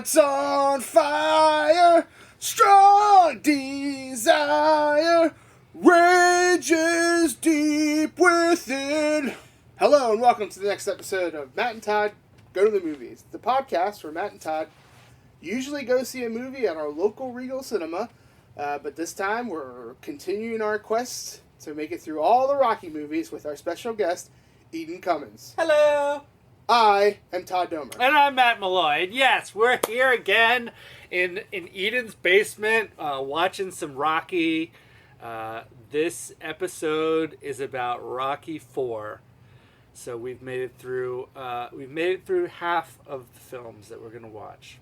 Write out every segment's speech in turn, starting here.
heart's on fire, strong desire rages deep within. Hello and welcome to the next episode of Matt and Todd Go to the Movies, the podcast where Matt and Todd usually go see a movie at our local Regal Cinema, but this time we're continuing our quest to make it through all the Rocky movies with our special guest, Eden Cummins. Hello! I am Todd Domer. And I'm Matt Malloy. And yes, we're here again in Eden's basement watching some Rocky. This episode is about Rocky 4. So we've made it through half of the films that we're going to watch,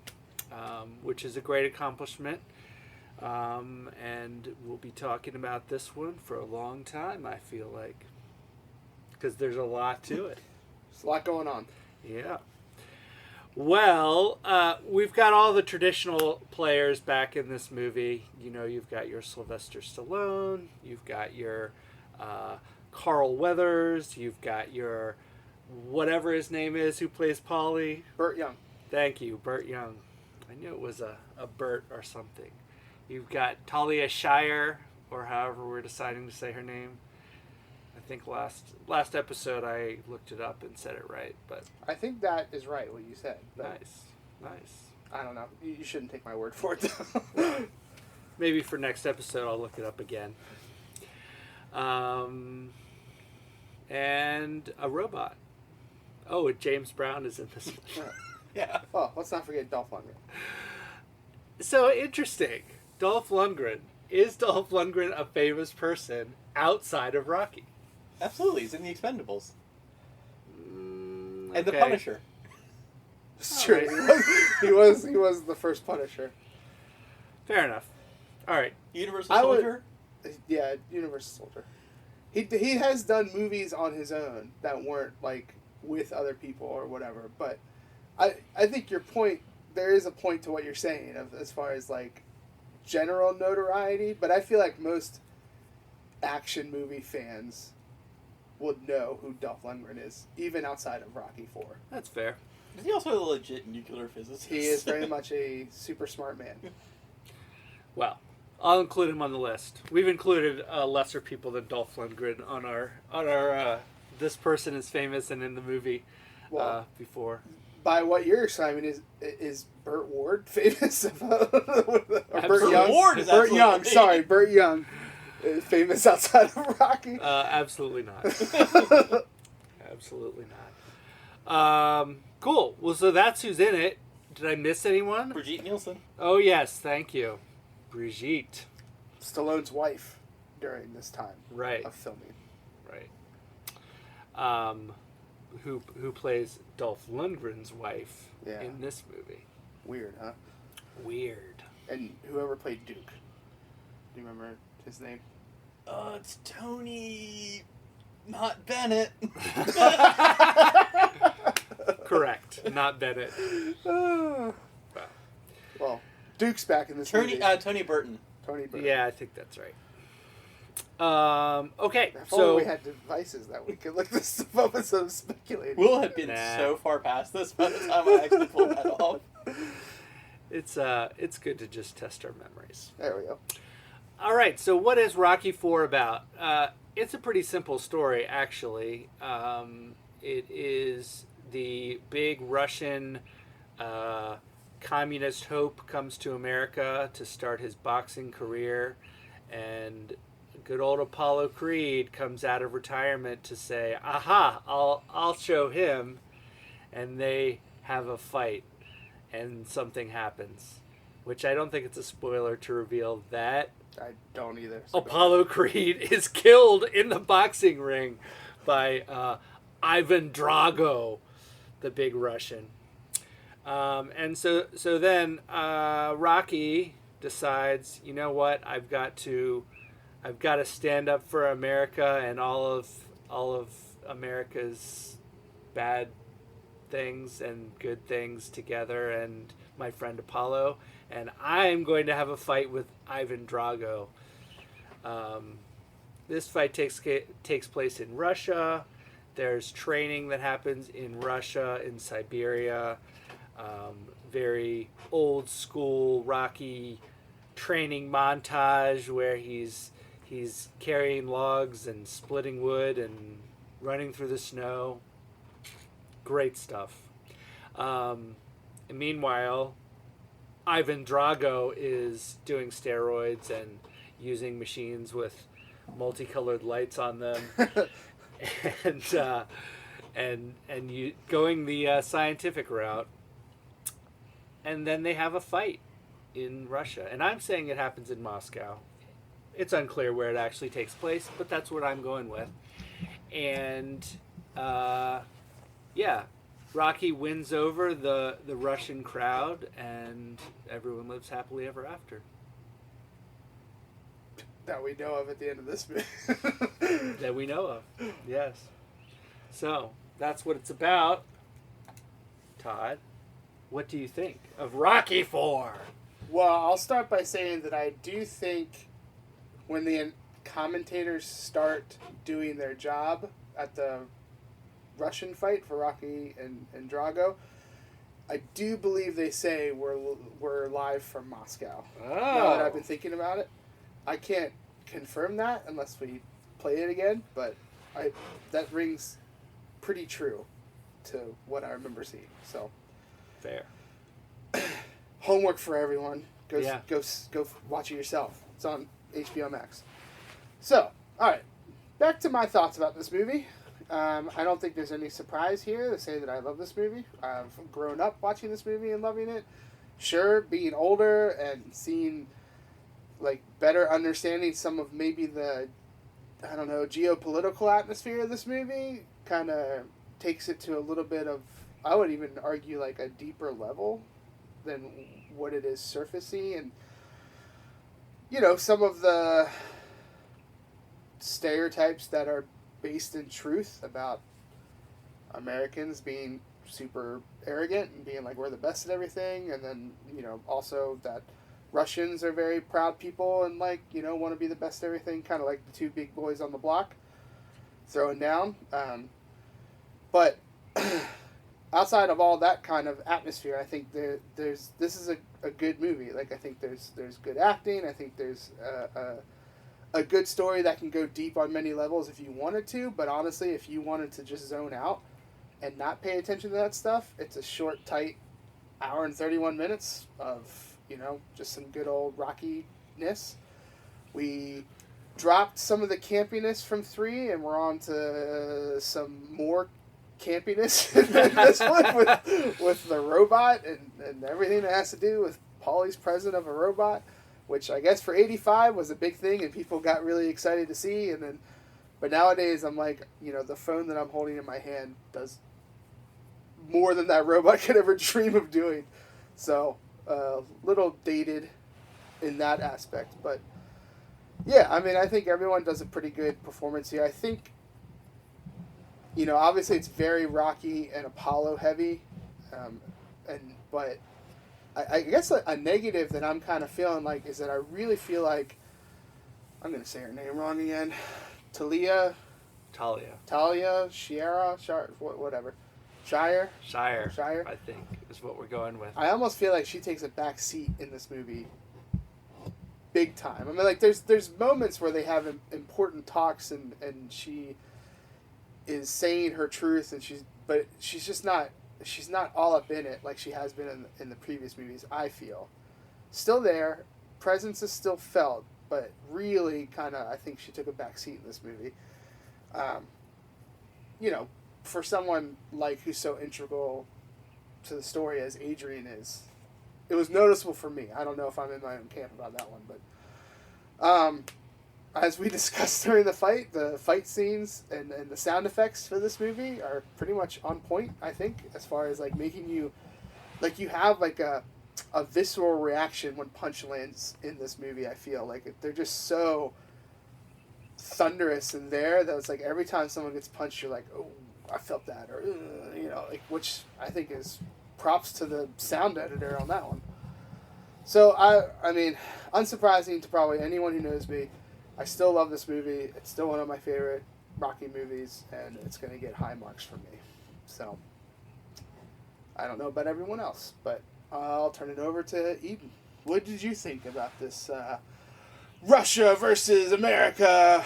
which is a great accomplishment. And we'll be talking about this one for a long time, I feel like, because there's a lot to it. There's a lot going on. Yeah. Well, we've got all the traditional players back in this movie. You know, you've got your Sylvester Stallone, you've got your Carl Weathers, you've got your whatever his name is who plays Paulie. Burt Young. Thank you, Burt Young. I knew it was a Burt or something. You've got Talia Shire, or however we're deciding to say her name. I think last episode I looked it up and said it right, but I think that is right what you said. Nice. I don't know. You shouldn't take my word for it, though. Maybe for next episode I'll look it up again. And a robot. Oh, and James Brown is in this one. Yeah. Oh, let's not forget Dolph Lundgren. So interesting. Dolph Lundgren. Is Dolph Lundgren a famous person outside of Rocky? Absolutely, he's in The Expendables. And The Punisher. It's true. Right. He was the first Punisher. Fair enough. All right. Universal Soldier? Yeah, Universal Soldier. He has done movies on his own that weren't, like, with other people or whatever, but I think your point, there is a point to what you're saying as far as, like, general notoriety, but I feel like most action movie fans would know who Dolph Lundgren is, even outside of Rocky 4. That's fair. Is he also a legit nuclear physicist? He is very much a super smart man. Well, I'll include him on the list. We've included lesser people than Dolph Lundgren on our this person is famous and in the movie before. By what you're saying, is Burt Ward famous? Burt Young? Ward is Burt Young. Sorry, Burt Young. Famous outside of Rocky? Absolutely not. Absolutely not. Cool. Well, so that's who's in it. Did I miss anyone? Brigitte Nielsen. Oh, yes. Thank you. Brigitte. Stallone's wife during this time of filming. Right. Who plays Dolph Lundgren's wife in this movie. Weird, huh? Weird. And whoever played Duke. Do you remember his name? It's Tony... Not Bennett. Correct. Not Bennett. Well, Duke's back in this movie. Tony Burton. Tony Burton. Yeah, I think that's right. Okay, if only we had devices that we could look this stuff up instead of speculating. We'll have been so far past this by the time I actually pulled that off. It's good to just test our memories. There we go. All right, so what is Rocky 4 about? It's a pretty simple story, actually. It is the big Russian communist hope comes to America to start his boxing career, and good old Apollo Creed comes out of retirement to say, "Aha! I'll show him," and they have a fight, and something happens, which I don't think it's a spoiler to reveal that. I don't either. Apollo Creed is killed in the boxing ring by Ivan Drago, the big Russian. And so then Rocky decides, you know what? I've got to stand up for America and all of America's bad things and good things together, and my friend Apollo, and I'm going to have a fight with Ivan Drago. This fight takes place in Russia. There's training that happens in Russia, in Siberia. Very old school Rocky training montage where he's carrying logs and splitting wood and running through the snow. Great stuff. And meanwhile, Ivan Drago is doing steroids and using machines with multicolored lights on them, and you going the scientific route. And then they have a fight in Russia, and I'm saying it happens in Moscow. It's unclear where it actually takes place, but that's what I'm going with. And yeah, Rocky wins over the Russian crowd, and everyone lives happily ever after. That we know of at the end of this movie. That we know of, yes. So, that's what it's about. Todd, what do you think of Rocky 4? Well, I'll start by saying that I do think when the commentators start doing their job at the Russian fight for Rocky and Drago, I do believe they say we're live from Moscow. Oh. Now that I've been thinking about it, I can't confirm that unless we play it again, but that rings pretty true to what I remember seeing. So Fair. Homework for everyone. Go watch it yourself. It's on HBO Max. So, all right, back to my thoughts about this movie. I don't think there's any surprise here to say that I love this movie. I've grown up watching this movie and loving it. Sure, being older and seeing, like, better understanding some of maybe the, I don't know, geopolitical atmosphere of this movie kind of takes it to a little bit of, I would even argue, like, a deeper level than what it is surfacey. And, you know, some of the stereotypes that are based in truth about Americans being super arrogant and being like, we're the best at everything. And then, you know, also that Russians are very proud people and, like, you know, want to be the best at everything, kind of like the two big boys on the block throwing down. But outside of all that kind of atmosphere, I think this is a good movie. Like, I think there's good acting. I think there's a good story that can go deep on many levels if you wanted to. But honestly, if you wanted to just zone out and not pay attention to that stuff, it's a short, tight hour and 31 minutes of, you know, just some good old Rocky-ness. We dropped some of the campiness from 3, and we're on to some more campiness in this one with the robot and everything that has to do with Paulie's present of a robot, which I guess for 85 was a big thing and people got really excited to see. And then, but nowadays I'm like, you know, the phone that I'm holding in my hand does more than that robot could ever dream of doing. So, little dated in that aspect. But yeah, I mean, I think everyone does a pretty good performance here. I think, you know, obviously it's very Rocky and Apollo heavy, but I guess a negative that I'm kind of feeling like is that I really feel like, I'm going to say her name wrong again, Talia Shire, whatever, Shire, I think is what we're going with. I almost feel like she takes a back seat in this movie, big time. I mean, like there's moments where they have important talks and she is saying her truth, and she's not all up in it like she has been in the previous movies. I feel still there, presence is still felt, but really kind of I think she took a back seat in this movie. You know, for someone like who's so integral to the story as Adrian is, it was noticeable for me. I don't know if I'm in my own camp about that one, but as we discussed during the fight scenes and the sound effects for this movie are pretty much on point, I think, as far as like making you, like you have like a visceral reaction when punch lands in this movie. I feel like they're just so thunderous in there that it's like every time someone gets punched, you're like, oh, I felt that, or you know, like, which I think is props to the sound editor on that one. So I mean, unsurprising to probably anyone who knows me, I still love this movie. It's still one of my favorite Rocky movies, and it's going to get high marks from me. So, I don't know about everyone else, but I'll turn it over to Eden. What did you think about this Russia versus America?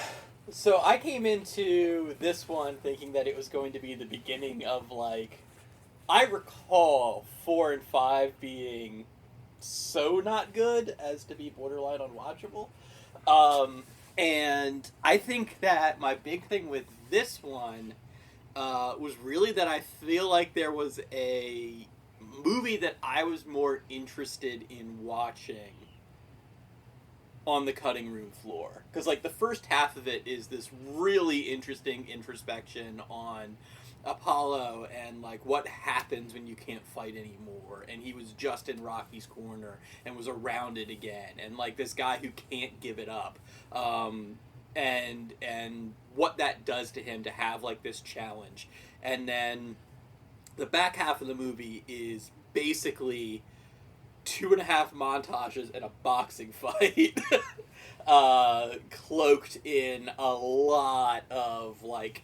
So I came into this one thinking that it was going to be the beginning of, like, I recall 4 and 5 being so not good as to be borderline unwatchable. And I think that my big thing with this one was really that I feel like there was a movie that I was more interested in watching on the cutting room floor. Because, like, the first half of it is this really interesting introspection on Apollo and, like, what happens when you can't fight anymore. And he was just in Rocky's corner and was around it again. And, like, this guy who can't give it up. And what that does to him to have, like, this challenge. And then the back half of the movie is basically 2.5 montages and a boxing fight, cloaked in a lot of, like,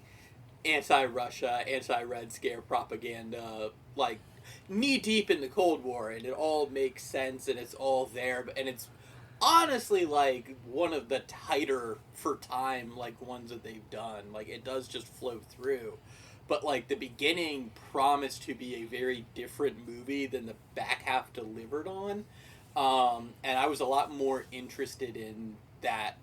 anti-Russia, anti-Red Scare propaganda, like, knee-deep in the Cold War, and it all makes sense, and it's all there, and it's honestly, like, one of the tighter for time, like, ones that they've done. Like, it does just flow through. But, like, the beginning promised to be a very different movie than the back half delivered on. And I was a lot more interested in that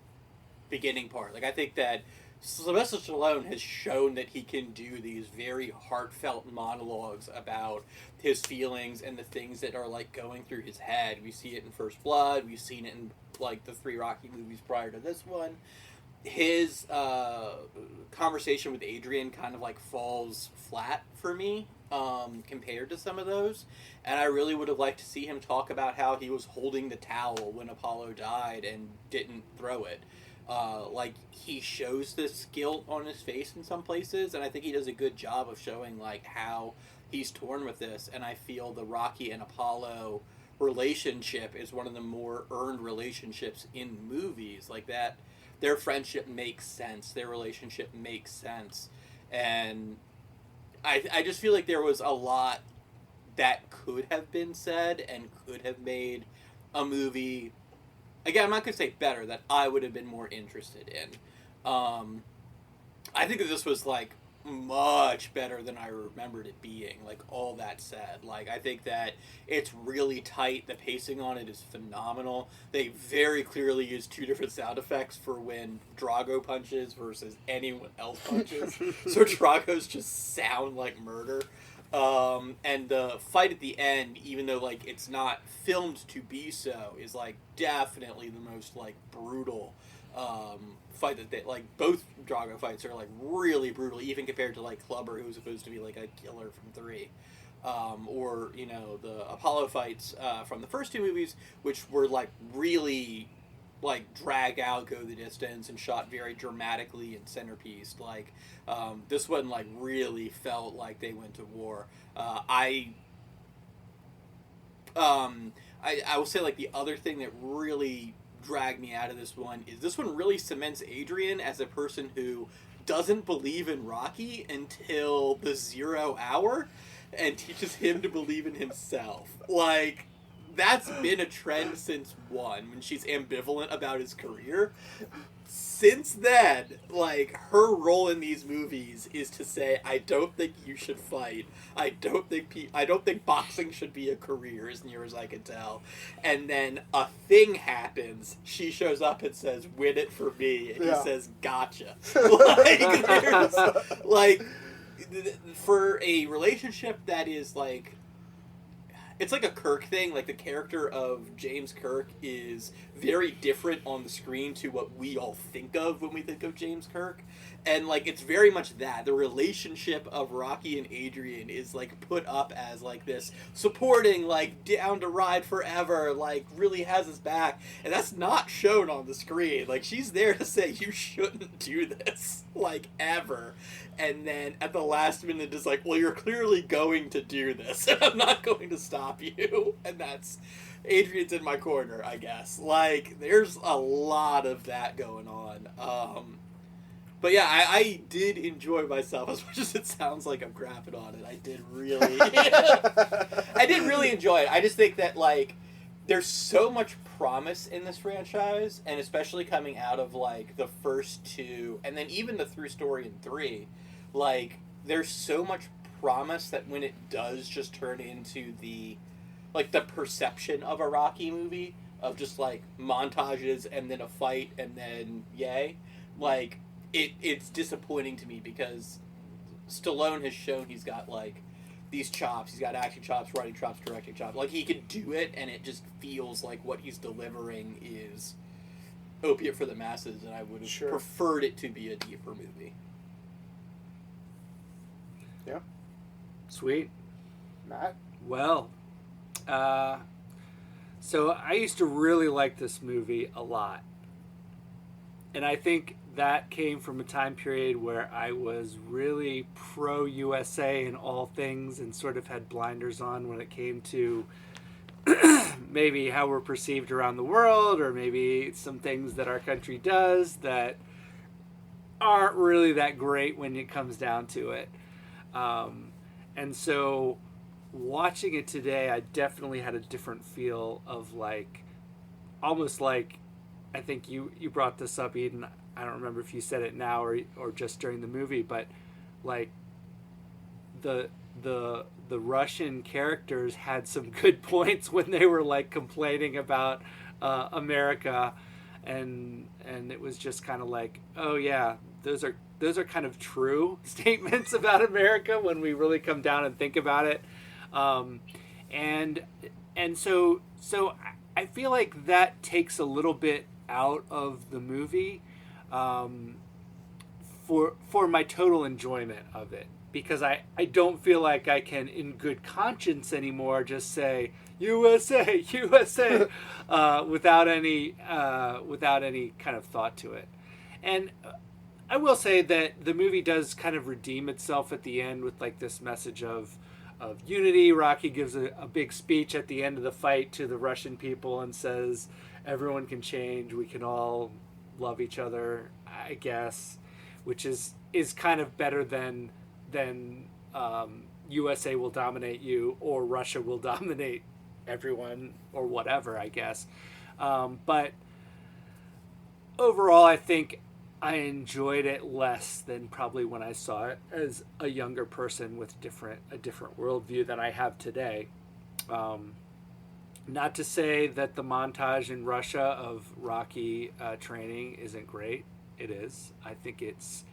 beginning part. Like, I think that Sylvester Stallone has shown that he can do these very heartfelt monologues about his feelings and the things that are, like, going through his head. We see it in First Blood. We've seen it in, like, the 3 Rocky movies prior to this one. His conversation with Adrian kind of, like, falls flat for me compared to some of those. And I really would have liked to see him talk about how he was holding the towel when Apollo died and didn't throw it. Like, he shows this guilt on his face in some places, and I think he does a good job of showing, like, how he's torn with this. And I feel the Rocky and Apollo relationship is one of the more earned relationships in movies. Like, that, their friendship makes sense, their relationship makes sense, and I just feel like there was a lot that could have been said and could have made a movie, again, I'm not going to say better, that I would have been more interested in. I think that this was, like, much better than I remembered it being, like, all that said. Like, I think that it's really tight, the pacing on it is phenomenal. They very clearly use 2 different sound effects for when Drago punches versus anyone else punches, so Dragos just sound like murder. And the fight at the end, even though, like, it's not filmed to be so, is, like, definitely the most, like, brutal fight that they, like, both Drago fights are, like, really brutal, even compared to, like, Clubber, who was supposed to be, like, a killer from 3. Or, you know, the Apollo fights from the first 2 movies, which were, like, really, like, drag out, go the distance, and shot very dramatically and centerpieced. Like, this one, like, really felt like they went to war. I will say, like, the other thing that really dragged me out of this one is this one really cements Adrian as a person who doesn't believe in Rocky until the 0 hour and teaches him to believe in himself. Like, that's been a trend since 1, when she's ambivalent about his career. Since then, like, her role in these movies is to say, I don't think you should fight. I don't think boxing should be a career, as near as I can tell. And then a thing happens. She shows up and says, "Win it for me," and he says, "Gotcha." Like, there's, like, for a relationship that is, like, it's like a Kirk thing. Like, the character of James Kirk is very different on the screen to what we all think of when we think of James Kirk. And, like, it's very much that. The relationship of Rocky and Adrian is, like, put up as, like, this supporting, like, down to ride forever, like, really has his back. And that's not shown on the screen. Like, she's there to say, you shouldn't do this, like, ever. And then at the last minute is like, well, you're clearly going to do this, and I'm not going to stop you. And that's, Adrian's in my corner, I guess. Like, there's a lot of that going on. But yeah, I did enjoy myself as much as it sounds like I'm crapping on it. I did really, I did really enjoy it. I just think that like there's so much promise in this franchise, and especially coming out of like the first two, and then even the through story in 3, like there's so much promise that when it does just turn into the perception of a Rocky movie of just like montages and then a fight and then yay, like it's disappointing to me because Stallone has shown he's got like these chops. He's got action chops, writing chops, directing chops. Like he can do it, and it just feels like what he's delivering is opiate for the masses. And I would have preferred it to be a deeper movie. Yeah. Sweet. Matt? Well, so I used to really like this movie a lot. And I think that came from a time period where I was really pro-USA in all things and sort of had blinders on when it came to maybe how we're perceived around the world, or maybe some things that our country does that aren't really that great when it comes down to it. And so watching it today, I definitely had a different feel of like, almost like, I think you brought this up, Eden. I don't remember if you said it now or just during the movie, but like the Russian characters had some good points when they were like complaining about America, and it was just kind of like, oh yeah, those are kind of true statements about America when we really come down and think about it, and so I feel like that takes a little bit out of the movie for my total enjoyment of it, because I don't feel like I can in good conscience anymore just say USA USA without any kind of thought to it. And I will say that the movie does kind of redeem itself at the end with like this message of unity. Rocky gives a big speech at the end of the fight to the Russian people and says, everyone can change, we can all love each other, I guess, which is kind of better than USA will dominate you or Russia will dominate everyone or whatever, I guess. But overall, I think I enjoyed it less than probably when I saw it as a younger person with a different worldview than I have today. Not to say that the montage in Russia of Rocky training isn't great. It is. I think it's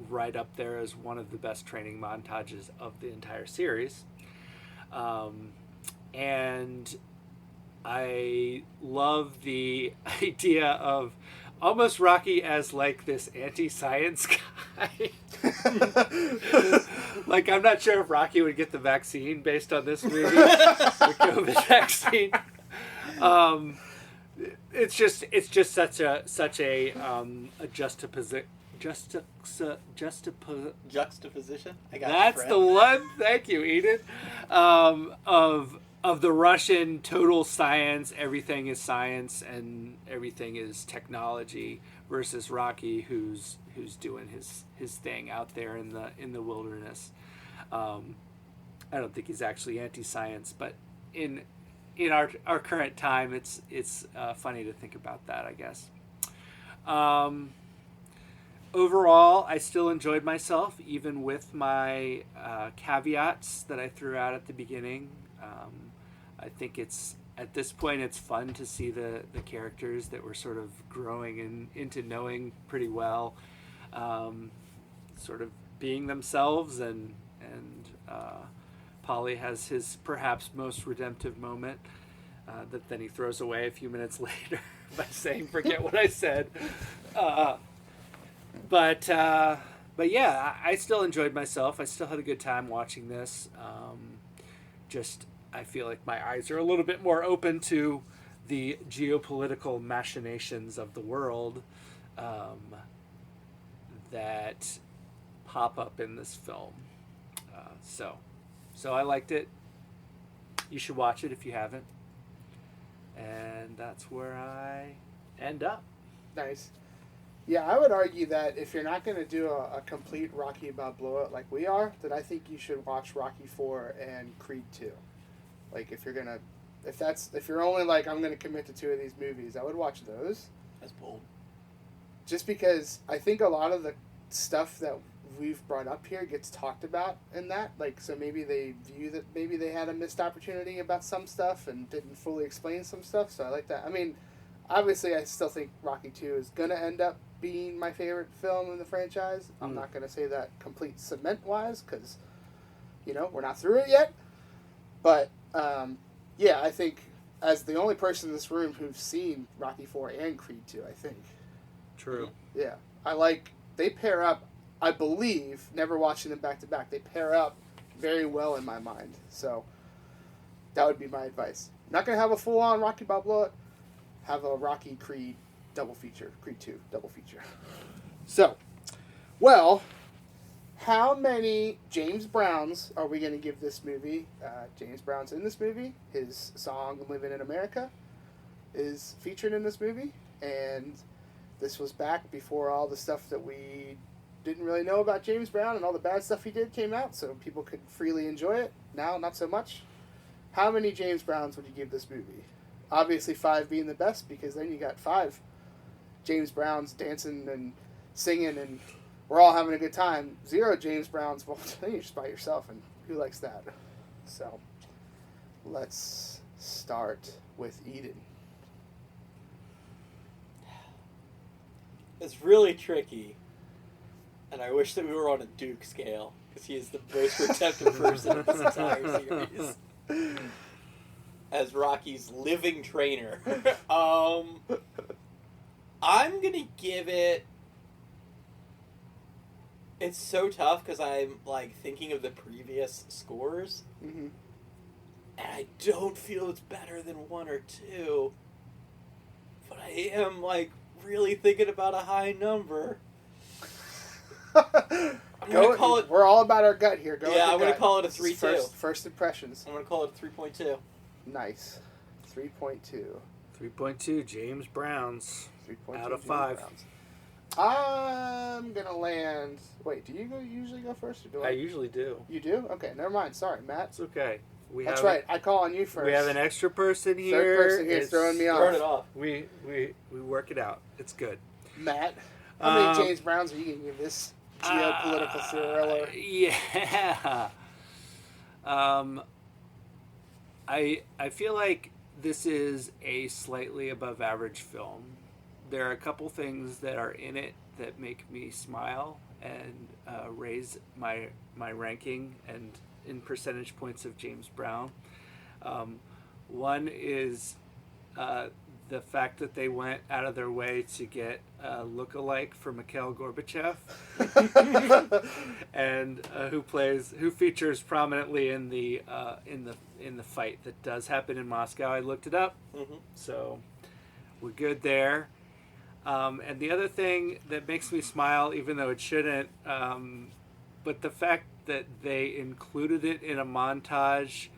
right up there as one of the best training montages of the entire series. And I love the idea of almost Rocky as like this anti-science guy. Like, I'm not sure if Rocky would get the vaccine based on this movie, the COVID vaccine. It's just such a juxtaposition. I got That's the one. Thank you, Eden. Of the Russian total science, everything is science and everything is technology, versus Rocky, who's doing his thing out there in the wilderness. I don't think he's actually anti-science, but in our current time, it's funny to think about that, I guess. Overall, I still enjoyed myself, even with my caveats that I threw out at the beginning. I think at this point it's fun to see the characters that we're sort of growing into knowing pretty well, sort of being themselves, and Polly has his perhaps most redemptive moment that then he throws away a few minutes later by saying, "Forget what I said." But yeah, I still enjoyed myself. I still had a good time watching this. I feel like my eyes are a little bit more open to the geopolitical machinations of the world that pop up in this film. So I liked it. You should watch it if you haven't. And that's where I end up. Nice. Yeah, I would argue that if you're not going to do a complete Rocky Balboa like we are, then I think you should watch Rocky 4 and Creed 2. Like, if you're only like, I'm going to commit to 2 of these movies, I would watch those. That's bold. Just because I think a lot of the stuff that we've brought up here gets talked about in that. Like, so maybe they view that maybe they had a missed opportunity about some stuff and didn't fully explain some stuff. So I like that. I mean, obviously, I still think Rocky 2 is going to end up being my favorite film in the franchise. I'm not going to say that complete cement-wise because, we're not through it yet. But, yeah, I think as the only person in this room who's seen Rocky 4 and Creed 2, I think. True. Yeah. They pair up, I believe, never watching them back-to-back, they pair up very well in my mind. So that would be my advice. Not going to have a full-on Rocky Balboa. Have a Rocky Creed double feature. Creed 2 double feature. So, well, how many James Browns are we going to give this movie? James Brown's in this movie. His song "Living in America" is featured in this movie. And this was back before all the stuff that we didn't really know about James Brown and all the bad stuff he did came out, so people could freely enjoy it. Now, not so much. How many James Browns would you give this movie? Obviously 5 being the best, because then you got 5 James Browns dancing and singing and we're all having a good time. 0 James Browns, well, then you're just by yourself, and who likes that? So, let's start with Eden. It's really tricky, and I wish that we were on a Duke scale, because he is the most protective person in this entire series. As Rocky's living trainer. I'm gonna give it... It's so tough, because I'm, thinking of the previous scores, and I don't feel it's better than 1 or 2, but I am, really thinking about a high number. I'm gonna call it... We're all about our gut here. I'm gonna call it a 3.2. First impressions. I'm gonna call it a 3.2. Nice. 3.2. 3.2 James Browns 3.2 out of James 5. Browns. I'm gonna land. Wait, do you usually go first, or do I? I usually do. You do? Okay, never mind. Sorry, Matt. It's okay. That's right. I call on you first. We have an extra person here. Third person here throwing me off. Throwing it off. We work it out. It's good. Matt, how many James Browns are you gonna give this geopolitical thriller? Yeah. I feel like this is a slightly above average film. There are a couple things that are in it that make me smile and raise my ranking and in percentage points of James Brown. One is the fact that they went out of their way to get a look-alike for Mikhail Gorbachev, and who features prominently in the fight that does happen in Moscow. I looked it up, so we're good there. And the other thing that makes me smile, even though it shouldn't, but the fact that they included it in a montage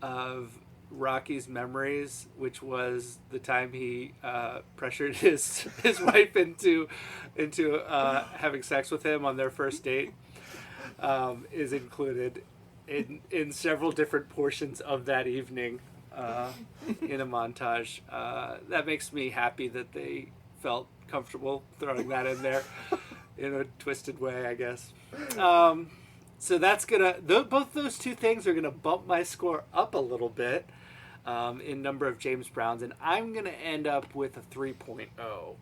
of Rocky's memories, which was the time he pressured his wife into having sex with him on their first date, is included in several different portions of that evening in a montage. That makes me happy that they felt comfortable throwing that in there in a twisted way, I guess. So that's both those two things are gonna bump my score up a little bit in number of James Browns, and I'm gonna end up with a 3.0.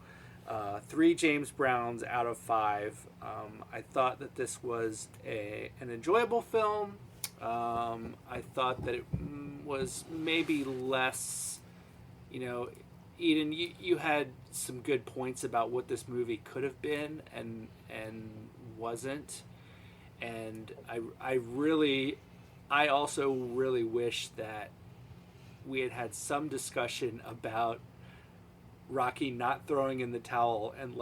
3 James Browns out of 5. I thought that this was an enjoyable film. I thought that it was maybe less, Eden, you had some good points about what this movie could have been and wasn't. And I also really wish that we had some discussion about Rocky not throwing in the towel and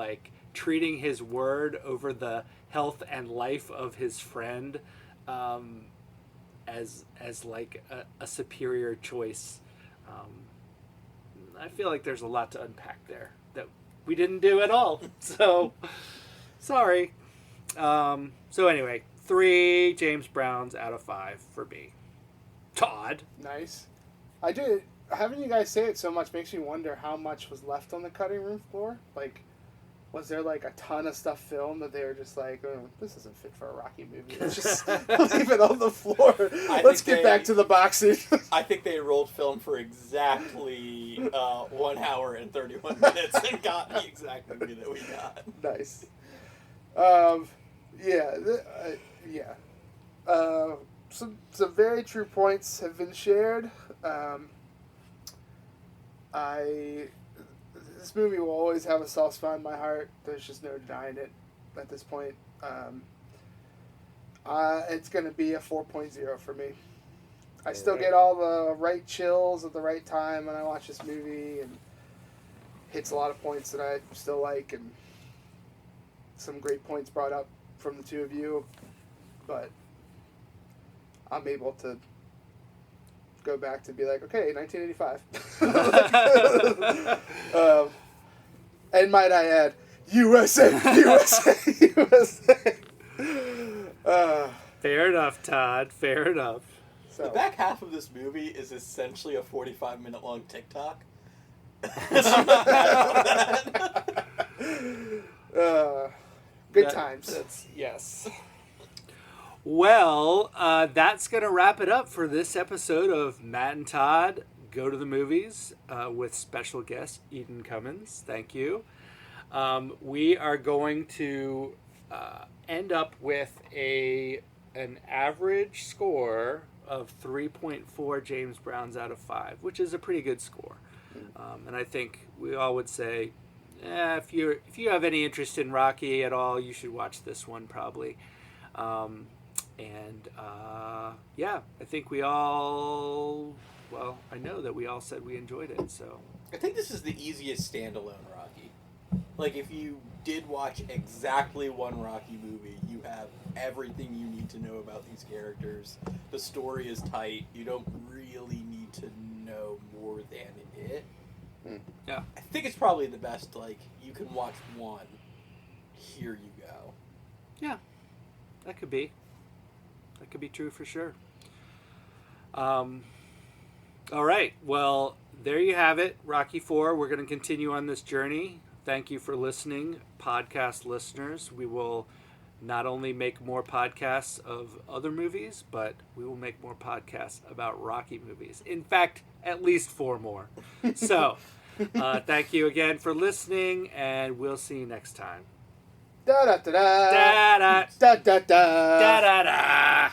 treating his word over the health and life of his friend as a superior choice. I feel like there's a lot to unpack there that we didn't do at all. So, sorry. So anyway, 3 James Browns out of 5 for me. Todd. Nice. I do. Having you guys say it so much makes me wonder how much was left on the cutting room floor. Like, was there like a ton of stuff filmed that they were just like, oh, this isn't fit for a Rocky movie. Let's just leave it on the floor. Let's get back to the boxing. I think they rolled film for exactly 1 hour and 31 minutes and got the exact movie that we got. Nice. Some very true points have been shared. This movie will always have a soft spot in my heart. There's just no denying it at this point. It's going to be a 4.0 for me. I still get all the right chills at the right time when I watch this movie, and hits a lot of points that I still like, and some great points brought up from the two of you, but I'm able to go back to be like, okay, 1985. And might I add, USA, USA, USA. Fair enough, Todd. Fair enough. So. The back half of this movie is essentially a 45-minute long TikTok. Good times. Yes. Well, that's going to wrap it up for this episode of Matt and Todd Go to the Movies with special guest Eden Cummins. Thank you. We are going to end up with an average score of 3.4 James Browns out of 5, which is a pretty good score. And I think we all would say, if you have any interest in Rocky at all, you should watch this one probably. I think we all, well, I know that we all said we enjoyed it, so. I think this is the easiest standalone Rocky. Like, if you did watch exactly one Rocky movie, you have everything you need to know about these characters. The story is tight. You don't really need to know more than it. Yeah. I think it's probably the best, like, you can watch one, here you go. Yeah, that could be. That could be true for sure. All right. Well, there you have it. Rocky IV. We're going to continue on this journey. Thank you for listening, podcast listeners. We will not only make more podcasts of other movies, but we will make more podcasts about Rocky movies. In fact, at least 4 more. So, thank you again for listening, and we'll see you next time. Da da da da Da da da da da da da da.